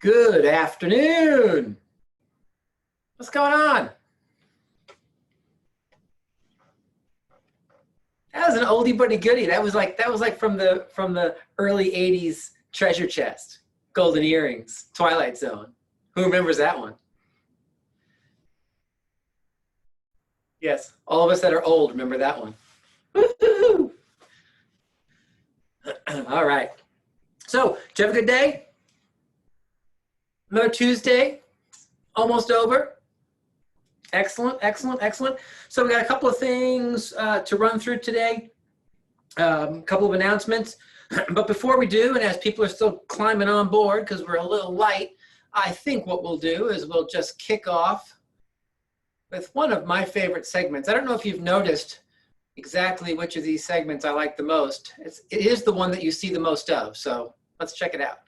Good afternoon. What's going on? That was an oldie but a goodie. That was like from the early 80s treasure chest. Golden Earrings, Twilight Zone. Who remembers that one? Yes, all of us that are old remember that one. Woo-hoo! All right. So, did you have a good day? Another Tuesday, almost over. Excellent, excellent, excellent. So we got a couple of things to run through today, a couple of announcements. But before we do, and as people are still climbing on board because we're a little light, I think what we'll do is we'll just kick off with one of my favorite segments. I don't know if you've noticed exactly which of these segments I like the most. It is the one that you see the most of, so let's check it out.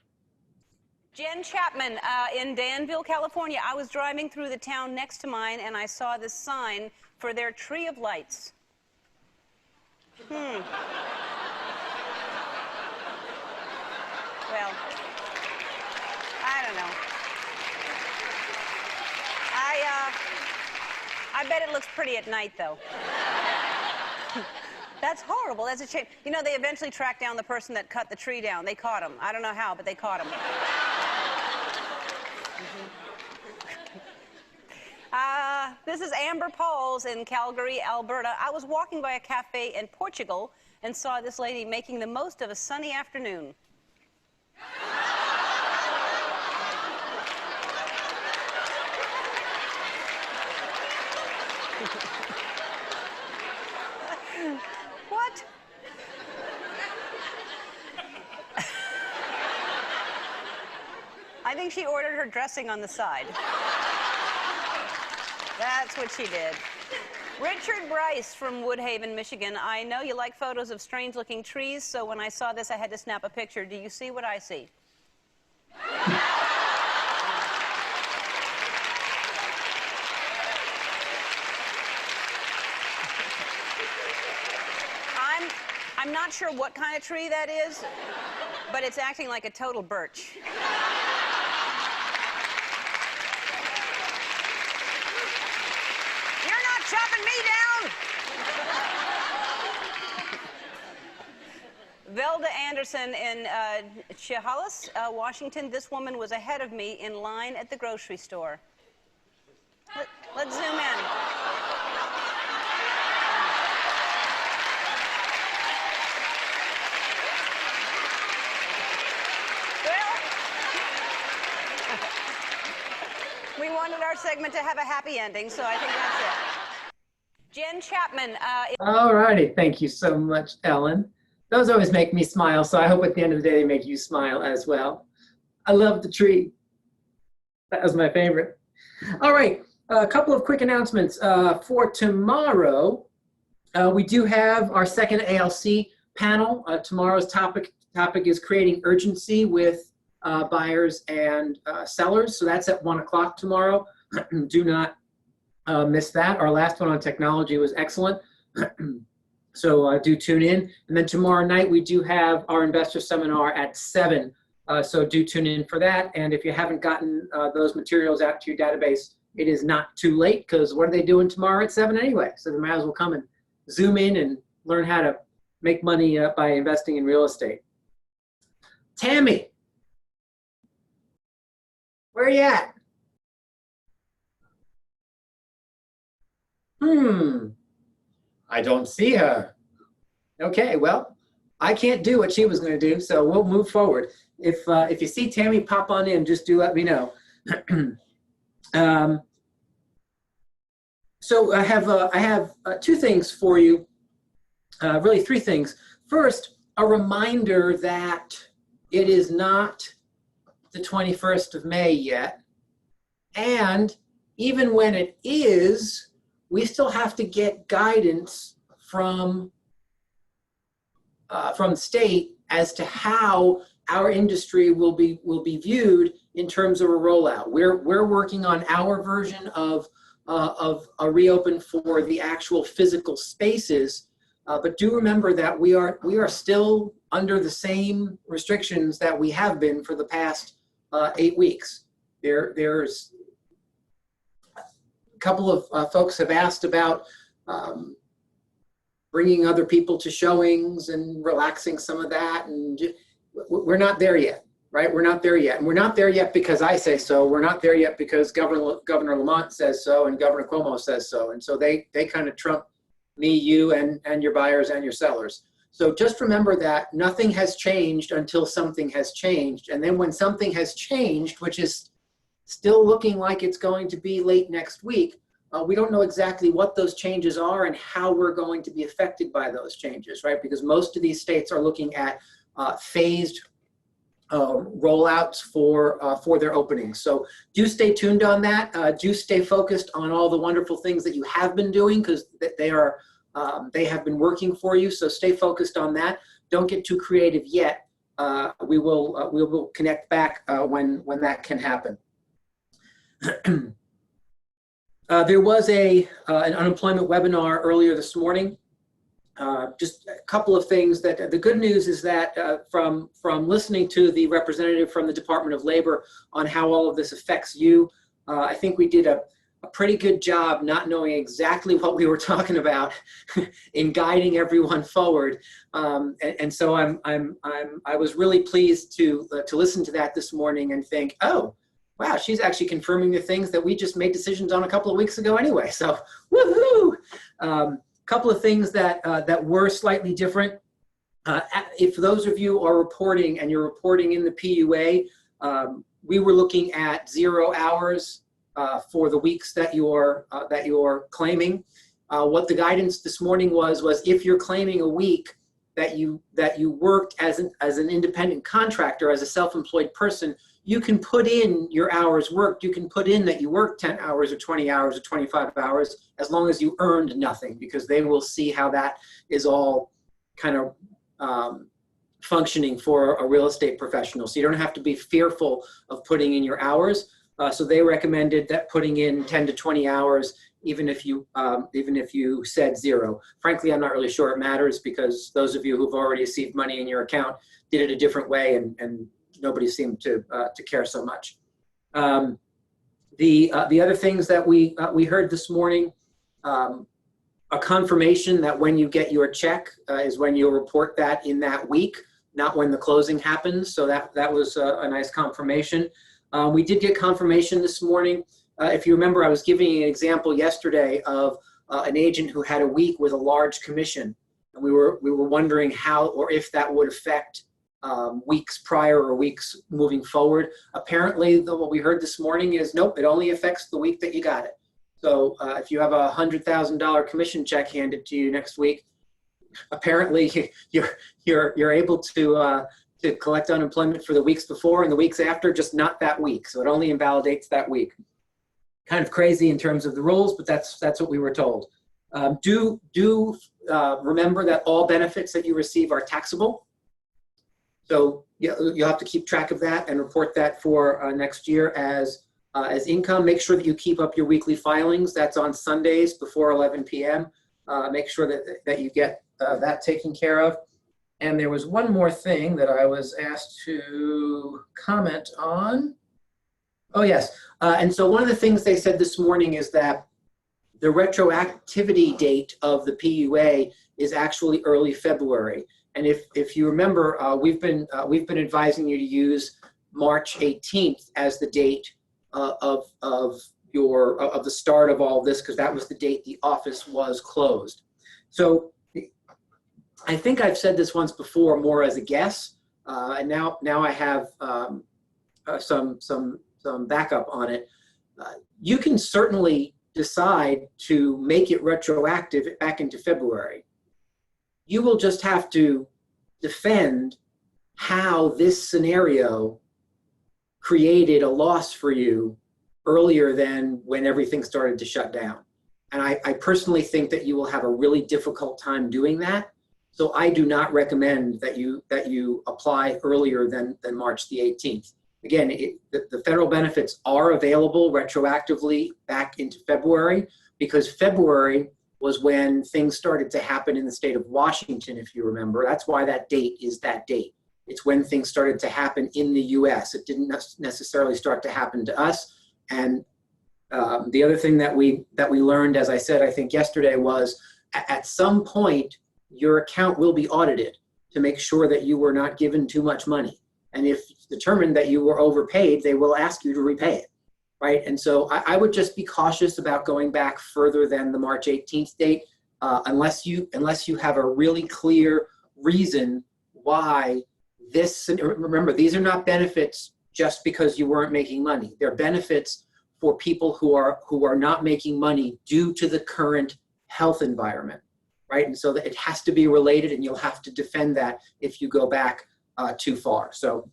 Jen Chapman in Danville, California. I was driving through the town next to mine and I saw this sign for their tree of lights. Well, I don't know. I bet it looks pretty at night, though. That's horrible. That's a shame. You know, they eventually tracked down the person that cut the tree down. They caught him. I don't know how, but they caught him. This is Amber Pauls in Calgary, Alberta. I was walking by a cafe in Portugal and saw this lady making the most of a sunny afternoon. What? I think she ordered her dressing on the side. That's what she did. Richard Bryce from Woodhaven, Michigan. I know you like photos of strange-looking trees, so when I saw this, I had to snap a picture. Do you see what I see? I'm not sure what kind of tree that is, but it's acting like a total birch. You're not chopping me down! Velda Anderson in Chehalis, Washington. This woman was ahead of me in line at the grocery store. Let's zoom in. We wanted our segment to have a happy ending, so I think that's it. Jen Chapman. All righty. Thank you so much, Ellen. Those always make me smile, so I hope at the end of the day they make you smile as well. I love the tree. That was my favorite. All right. A couple of quick announcements. For tomorrow, we do have our second ALC panel. Tomorrow's topic is creating urgency with buyers and sellers. So that's at 1 o'clock tomorrow. Do not miss that. Our last one on technology was excellent. So do tune in. And then tomorrow night, we do have our investor seminar at 7. So do tune in for that. And if you haven't gotten those materials out to your database, it is not too late, because what are they doing tomorrow at 7 anyway? So they might as well come and zoom in and learn how to make money by investing in real estate. Tammy. Where are you at? I don't see her. Okay, well, I can't do what she was going to do, so we'll move forward. If you see Tammy pop on in, just do let me know. So I have two things for you, really three things. First, a reminder that it is not the 21st of May yet. And even when it is, we still have to get guidance from the state as to how our industry will be viewed in terms of a rollout. We're working on our version of a reopen for the actual physical spaces, but do remember that we are still under the same restrictions that we have been for the past 8 weeks. There's a couple of folks have asked about bringing other people to showings and relaxing some of that, and we're not there yet, right? We're not there yet. And we're not there yet because I say so. We're not there yet because Governor Lamont says so and Governor Cuomo says so. And so they kind of trump me, you, and your buyers and your sellers. So just remember that nothing has changed until something has changed. And then when something has changed, which is still looking like it's going to be late next week, we don't know exactly what those changes are and how we're going to be affected by those changes, right? Because most of these states are looking at phased rollouts for their openings. So do stay tuned on that. Do stay focused on all the wonderful things that you have been doing, because they have been working for you. So stay focused on that. Don't get too creative yet. We will connect back when that can happen. There was an unemployment webinar earlier this morning. Just a couple of things. That the good news is that from listening to the representative from the Department of Labor on how all of this affects you, I think we did a pretty good job not knowing exactly what we were talking about in guiding everyone forward. And so I was really pleased to listen to that this morning and think, oh, wow, she's actually confirming the things that we just made decisions on a couple of weeks ago anyway. So, woohoo! Couple of things that were slightly different. If those of you are reporting and you're reporting in the PUA, we were looking at 0 hours for the weeks that you're claiming. What the guidance this morning was if you're claiming a week that you worked as an independent contractor, as a self-employed person, you can put in your hours worked. You can put in that you worked 10 hours or 20 hours or 25 hours as long as you earned nothing, because they will see how that is all kind of functioning for a real estate professional. So you don't have to be fearful of putting in your hours. So they recommended that putting in 10 to 20 hours, even if you said 0. Frankly, I'm not really sure it matters, because those of you who've already received money in your account did it a different way, and nobody seemed to care so much. The other things that we heard this morning, a confirmation that when you get your check is when you'll report that in that week, not when the closing happens. So that was a nice confirmation. We did get confirmation this morning. If you remember, I was giving an example yesterday of an agent who had a week with a large commission, and we were wondering how or if that would affect weeks prior or weeks moving forward. Apparently, what we heard this morning is, nope, it only affects the week that you got it. So if you have a $100,000 commission check handed to you next week, apparently you're able to collect unemployment for the weeks before and the weeks after, just not that week. So it only invalidates that week. Kind of crazy in terms of the rules, but that's what we were told. Do remember that all benefits that you receive are taxable. So you'll have to keep track of that and report that for next year as income. Make sure that you keep up your weekly filings. That's on Sundays before 11 p.m. Make sure that you get that taken care of. And there was one more thing that I was asked to comment on. Oh, yes. And so one of the things they said this morning is that the retroactivity date of the PUA is actually early February. And if you remember, we've been advising you to use March 18th as the date of the start of all this, because that was the date the office was closed. So I think I've said this once before, more as a guess, and now I have some backup on it. You can certainly decide to make it retroactive back into February. You will just have to defend how this scenario created a loss for you earlier than when everything started to shut down. And I personally think that you will have a really difficult time doing that. So I do not recommend that you apply earlier than March the 18th. Again, the federal benefits are available retroactively back into February, because February was when things started to happen in the state of Washington, if you remember. That's why that date is that date. It's when things started to happen in the US. It didn't necessarily start to happen to us. And the other thing that we learned, as I said, I think yesterday, was at some point, your account will be audited to make sure that you were not given too much money. And if it's determined that you were overpaid, they will ask you to repay it, right? And so I would just be cautious about going back further than the March 18th date, unless you have a really clear reason why this. Remember, these are not benefits just because you weren't making money. They're benefits for people who are not making money due to the current health environment, right? And so that it has to be related, and you'll have to defend that if you go back too far. So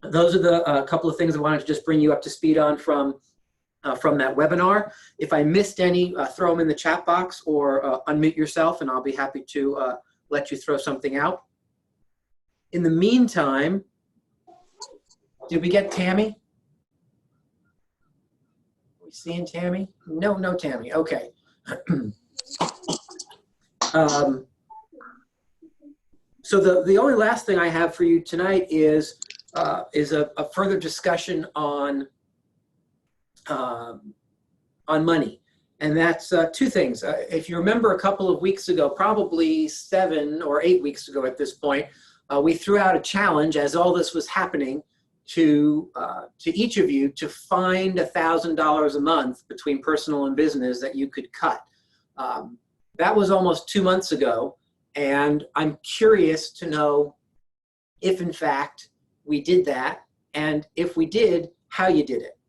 those are the couple of things I wanted to just bring you up to speed on from that webinar. If I missed any, throw them in the chat box or unmute yourself, and I'll be happy to let you throw something out. In the meantime, did we get Tammy? Are we seeing Tammy? No Tammy. Okay. So the only last thing I have for you tonight is a further discussion on money, and that's two things. If you remember, a couple of weeks ago, probably 7 or 8 weeks ago at this point, we threw out a challenge as all this was happening to each of you to find $1,000 a month between personal and business that you could cut. That was almost 2 months ago, and I'm curious to know if, in fact, we did that, and if we did, how you did it.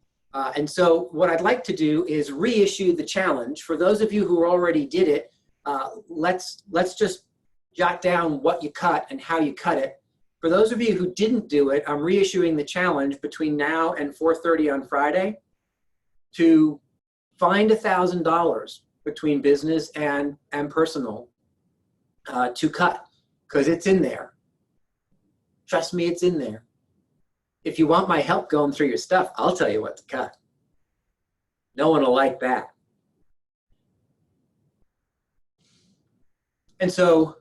And so what I'd like to do is reissue the challenge. For those of you who already did it, let's just jot down what you cut and how you cut it. For those of you who didn't do it, I'm reissuing the challenge between now and 4:30 on Friday to find $1,000 between business and personal to cut, because it's in there. Trust me, it's in there. If you want my help going through your stuff, I'll tell you what to cut. No one will like that. And so,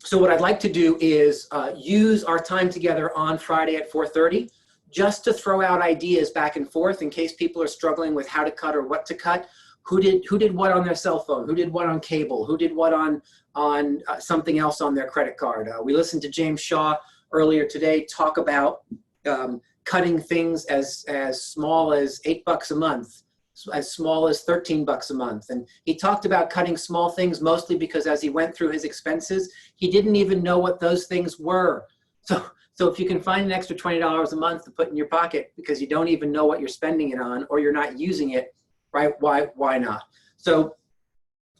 so what I'd like to do is use our time together on Friday at 4:30 just to throw out ideas back and forth in case people are struggling with how to cut or what to cut. Who did what on their cell phone? Who did what on cable? Who did what on something else on their credit card? We listened to James Shaw earlier today talk about cutting things as small as $8 a month, as small as $13 a month. And he talked about cutting small things mostly because as he went through his expenses, he didn't even know what those things were. So if you can find an extra $20 a month to put in your pocket because you don't even know what you're spending it on or you're not using it, right? Why not? So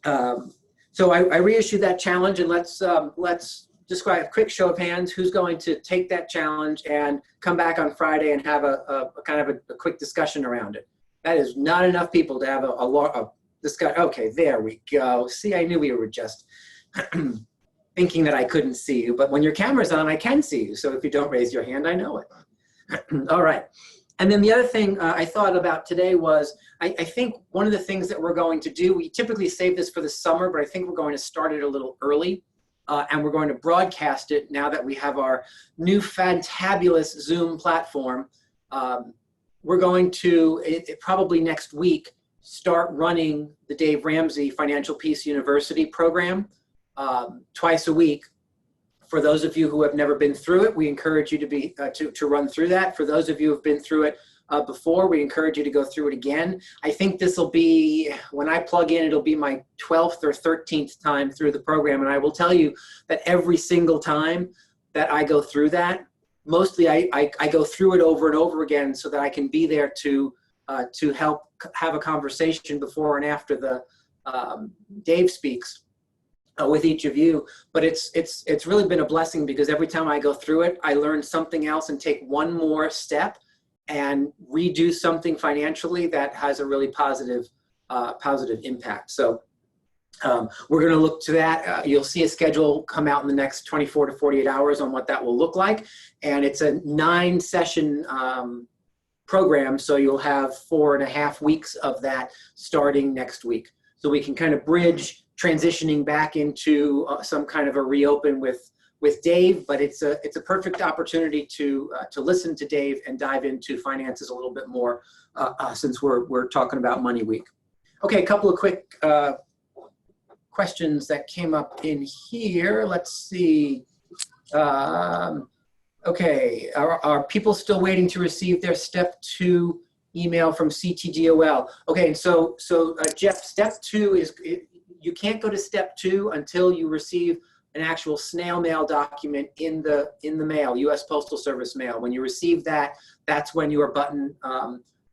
I reissued that challenge, and let's describe a quick show of hands who's going to take that challenge and come back on Friday and have a kind of a quick discussion around it. That is not enough people to have a discussion. Okay, there we go. See, I knew we were just thinking that I couldn't see you, but when your camera's on, I can see you. So if you don't raise your hand, I know it. All right. And then the other thing I thought about today was, I think one of the things that we're going to do, we typically save this for the summer, but I think we're going to start it a little early. And we're going to broadcast it now that we have our new fantabulous Zoom platform. We're going to, probably next week, start running the Dave Ramsey Financial Peace University program twice a week. For those of you who have never been through it, we encourage you to run through that. For those of you who have been through it before, we encourage you to go through it again. I think this will be, when I plug in, it'll be my 12th or 13th time through the program. And I will tell you that every single time that I go through that, mostly I go through it over and over again so that I can be there to help have a conversation before and after the Dave speaks with each of you. But it's really been a blessing because every time I go through it, I learn something else and take one more step and redo something financially that has a really positive impact. So we're going to look to that. You'll see a schedule come out in the next 24 to 48 hours on what that will look like. And it's a 9-session program. So you'll have 4.5 weeks of that starting next week. So we can kind of bridge transitioning back into some kind of a reopen with Dave, but it's a perfect opportunity to listen to Dave and dive into finances a little bit more since we're talking about Money Week. Okay, a couple of quick questions that came up in here. Let's see. Okay, are people still waiting to receive their step 2 email from CTGOL? Okay, and so Jeff, step 2 is, you can't go to step 2 until you receive an actual snail mail document in the mail, U.S. Postal Service mail. When you receive that, that's when your button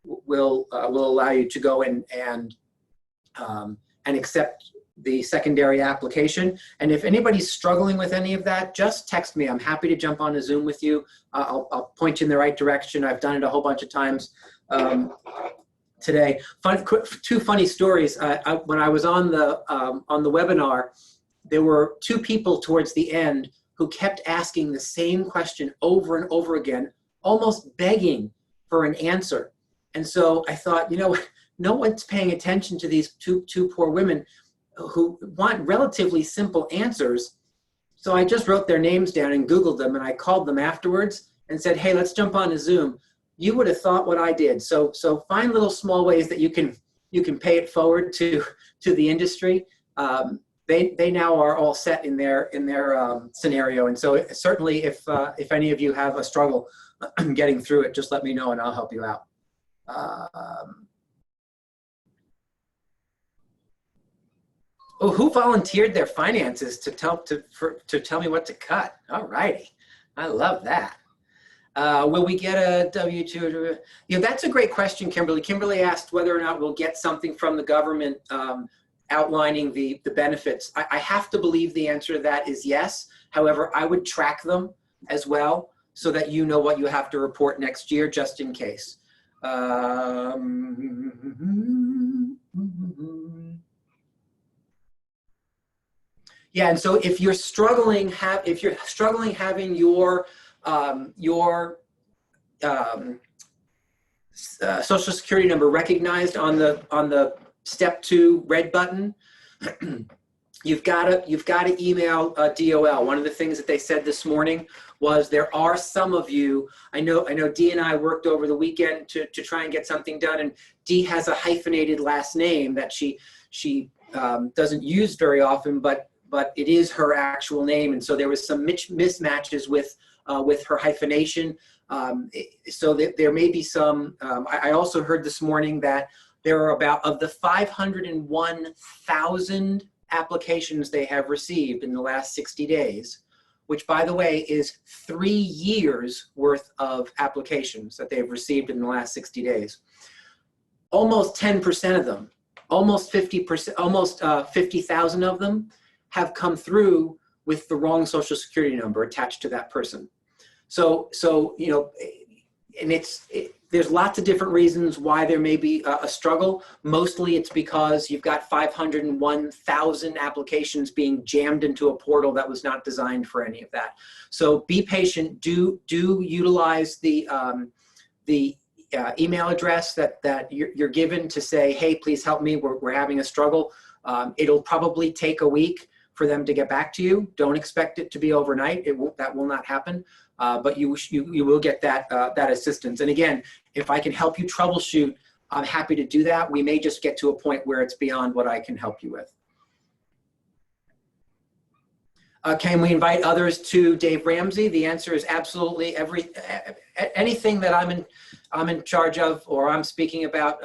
will allow you to go in and accept the secondary application. And if anybody's struggling with any of that, just text me. I'm happy to jump on a Zoom with you. I'll point you in the right direction. I've done it a whole bunch of times today. Two funny stories. When I was on the webinar, there were 2 people towards the end who kept asking the same question over and over again, almost begging for an answer. And so I thought, you know, no one's paying attention to these two poor women who want relatively simple answers. So I just wrote their names down and Googled them, and I called them afterwards and said, hey, let's jump on a Zoom. You would have thought what I did. So find little small ways that you can pay it forward to the industry. They now are all set in their scenario. And so certainly if any of you have a struggle getting through it, just let me know and I'll help you out. Oh, who volunteered their finances to tell me what to cut? All righty, I love that. Will we get a W-2? You know, that's a great question, Kimberly. Kimberly asked whether or not we'll get something from the government outlining the benefits. I have to believe the answer to that is yes. However, I would track them as well so that you know what you have to report next year, just in case. Yeah, and so if you're struggling having your Social Security number recognized on the step 2 red button, you've got to email DOL. One of the things that they said this morning was there are some of you. I know Dee and I worked over the weekend to try and get something done, and Dee has a hyphenated last name that she doesn't use very often, but it is her actual name, and so there was some mismatches with her hyphenation. So that there may be some. I also heard this morning that there are about, of the 501,000 applications they have received in the last 60 days, which by the way is 3 years worth of applications that they've received in the last 60 days. Almost 10% of them, almost 50%, almost 50,000 of them have come through with the wrong Social Security number attached to that person. So you know, and there's lots of different reasons why there may be a struggle. Mostly it's because you've got 501,000 applications being jammed into a portal that was not designed for any of that. So be patient. Do utilize the email address that you're given to say, hey, please help me. We're having a struggle. It'll probably take a week for them to get back to you. Don't expect it to be overnight. That will not happen. But you will get that assistance. And again, if I can help you troubleshoot, I'm happy to do that. We may just get to a point where it's beyond what I can help you with. Can we invite others to Dave Ramsey? The answer is absolutely. Anything that I'm in charge of or I'm speaking about,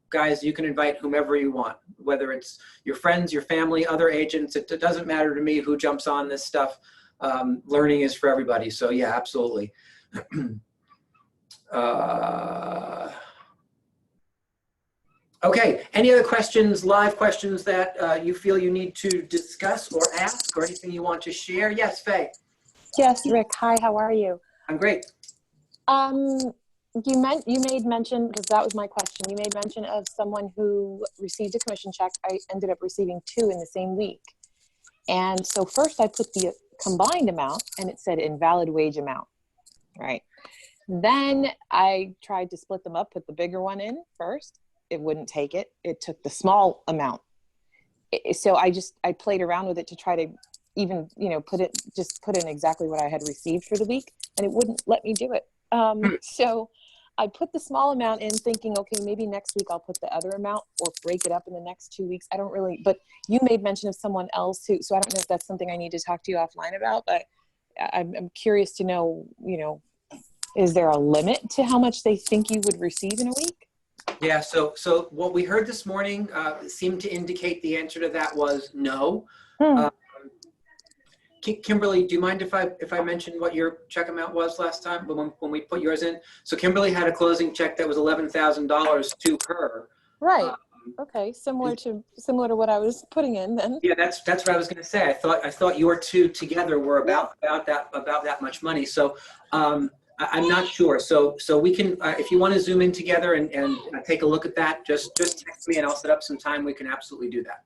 guys, you can invite whomever you want, whether it's your friends, your family, other agents. It doesn't matter to me who jumps on this stuff. Learning is for everybody. So yeah, absolutely. Okay, any other questions, live questions that you feel you need to discuss or ask, or anything you want to share? Yes, Faye. Yes, Rick. Hi, how are you? I'm great. You made mention, because that was my question, you made mention of someone who received a commission check. I ended up receiving 2 in the same week. And so first I put the combined amount and it said invalid wage amount, right? Then I tried to split them up, put the bigger one in first. It wouldn't take it. It took the small amount. So I played around with it to try to even, put in exactly what I had received for the week, and it wouldn't let me do it. So I put the small amount in thinking, okay, maybe next week I'll put the other amount or break it up in the next 2 weeks. I don't really, but you made mention of someone else so I don't know if that's something I need to talk to you offline about, but I'm curious to know, is there a limit to how much they think you would receive in a week? Yeah, so what we heard this morning seemed to indicate the answer to that was no. Hmm. Kimberly, do you mind if I mentioned what your check amount was last time when we put yours in? So Kimberly had a closing check that was $11,000 to her. Right. Okay. Similar to what I was putting in then. Yeah, that's what I was going to say. I thought your two together were about that much money. So I'm not sure. So we can if you want to zoom in together and take a look at that, just text me and I'll set up some time. We can absolutely do that.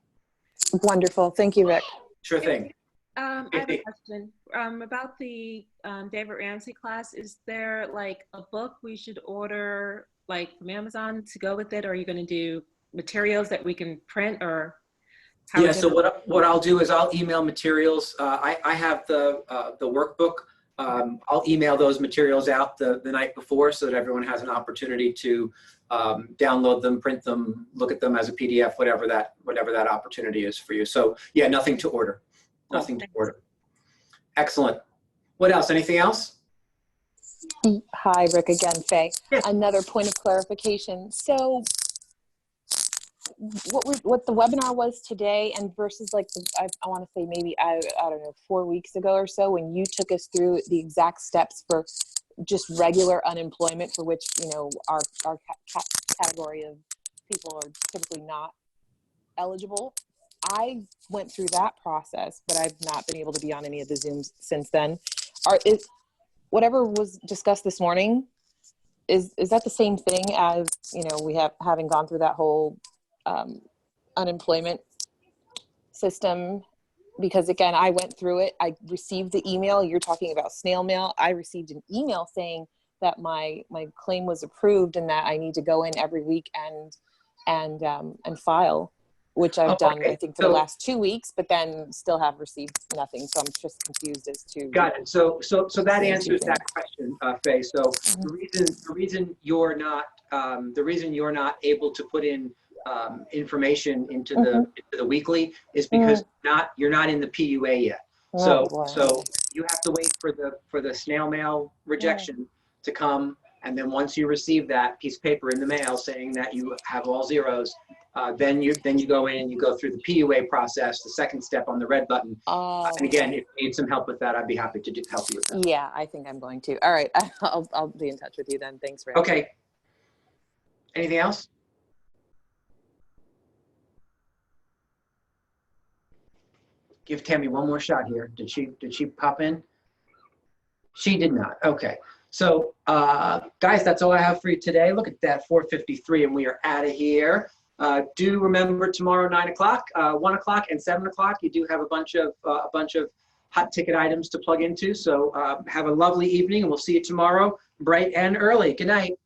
Wonderful. Thank you, Rick. Sure thing. I have a question about the David Ramsey class. Is there like a book we should order like from Amazon to go with it? Or are you going to do materials that we can print, or how? Yeah, so what I'll do is I'll email materials. I have the workbook. I'll email those materials out the night before so that everyone has an opportunity to download them, print them, look at them as a PDF, whatever that opportunity is for you. So yeah, nothing to order. Nothing to order. Excellent. What else? Anything else? Hi, Rick again, Faye. Yeah. Another point of clarification. So what the webinar was today and versus like I want to say maybe I don't know 4 weeks ago or so when you took us through the exact steps for just regular unemployment, for which our category of people are typically not eligible. I went through that process, but I've not been able to be on any of the Zooms since then. Is whatever was discussed this morning, is that the same thing as we having gone through that whole unemployment system? Because again, I went through it. I received the email. You're talking about snail mail. I received an email saying that my claim was approved and that I need to go in every week and file, which I've done, I think, for the last 2 weeks, but then still have received nothing. So I'm just confused as to. Got it. So that answers that question, Faye. So the reason you're not able to put in information into the weekly is because you're not in the PUA yet. So you have to wait for the snail mail rejection to come, and then once you receive that piece of paper in the mail saying that you have all zeros, then you go in and you go through the PUA process, the second step on the red button. And again, if you need some help with that, I'd be happy to help you with that. Yeah, I think I'm going to. All right, I'll be in touch with you then. Thanks, Rick. Okay. Anything else? Give Tammy one more shot here. Did she pop in? She did not. Okay. So guys, that's all I have for you today. Look at that, 4:53, and we are out of here. Do remember tomorrow, 9 o'clock, 1 o'clock, and 7 o'clock. You do have a bunch of hot ticket items to plug into. So have a lovely evening, and we'll see you tomorrow, bright and early. Good night.